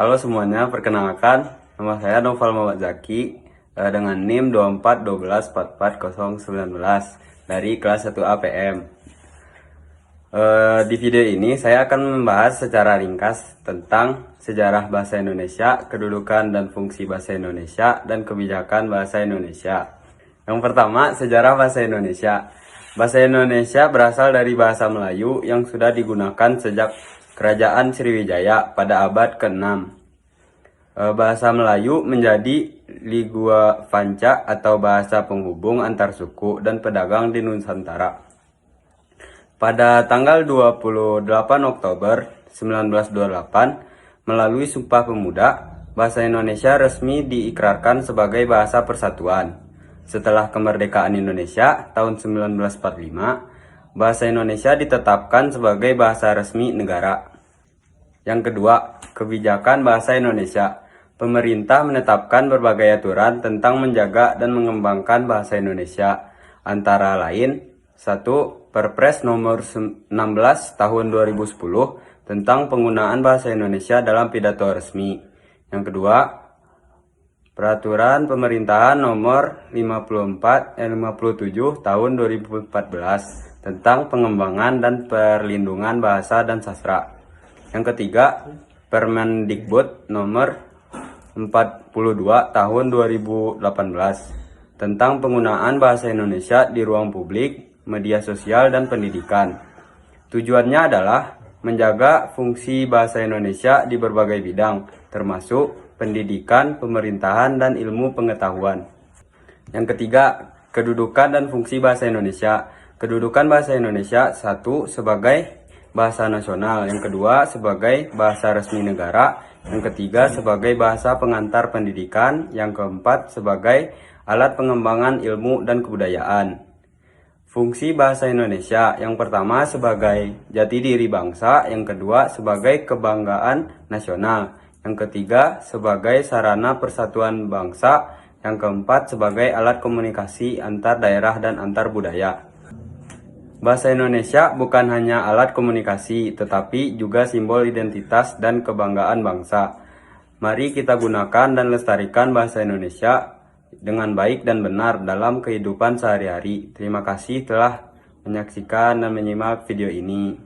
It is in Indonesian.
Halo semuanya, perkenalkan nama saya Noval Muhammad Zaki dengan NIM 2412444019 dari kelas 1 APM. Di video ini saya akan membahas secara ringkas tentang sejarah bahasa Indonesia, kedudukan dan fungsi bahasa Indonesia, dan kebijakan bahasa Indonesia. Yang pertama, sejarah bahasa Indonesia. Bahasa Indonesia berasal dari bahasa Melayu yang sudah digunakan sejak Kerajaan Sriwijaya pada abad ke-6. Bahasa Melayu menjadi lingua franca atau bahasa penghubung antar suku dan pedagang di Nusantara. Pada tanggal 28 Oktober 1928, melalui Sumpah Pemuda, bahasa Indonesia resmi diikrarkan sebagai bahasa persatuan. Setelah kemerdekaan Indonesia tahun 1945, bahasa Indonesia ditetapkan sebagai bahasa resmi negara. Yang kedua, kebijakan bahasa Indonesia. Pemerintah menetapkan berbagai aturan tentang menjaga dan mengembangkan bahasa Indonesia. Antara lain, 1. Perpres nomor 16 tahun 2010 tentang penggunaan bahasa Indonesia dalam pidato resmi. Yang kedua, Peraturan Pemerintahan nomor 57 tahun 2014 tentang pengembangan dan perlindungan bahasa dan sastra. Yang ketiga, Permendikbud nomor 42 tahun 2018 tentang penggunaan bahasa Indonesia di ruang publik, media sosial, dan pendidikan. Tujuannya adalah menjaga fungsi bahasa Indonesia di berbagai bidang, termasuk pendidikan, pemerintahan, dan ilmu pengetahuan. Yang ketiga, kedudukan dan fungsi bahasa Indonesia. Kedudukan bahasa Indonesia, 1. Sebagai bahasa nasional. Yang kedua, sebagai bahasa resmi negara. Yang ketiga, sebagai bahasa pengantar pendidikan. Yang keempat, sebagai alat pengembangan ilmu dan kebudayaan. Fungsi bahasa Indonesia, yang pertama sebagai jati diri bangsa, yang kedua sebagai kebanggaan nasional, yang ketiga sebagai sarana persatuan bangsa, yang keempat sebagai alat komunikasi antar daerah dan antar budaya. Bahasa Indonesia bukan hanya alat komunikasi, tetapi juga simbol identitas dan kebanggaan bangsa. Mari kita gunakan dan lestarikan bahasa Indonesia dengan baik dan benar dalam kehidupan sehari-hari. Terima kasih telah menyaksikan dan menyimak video ini.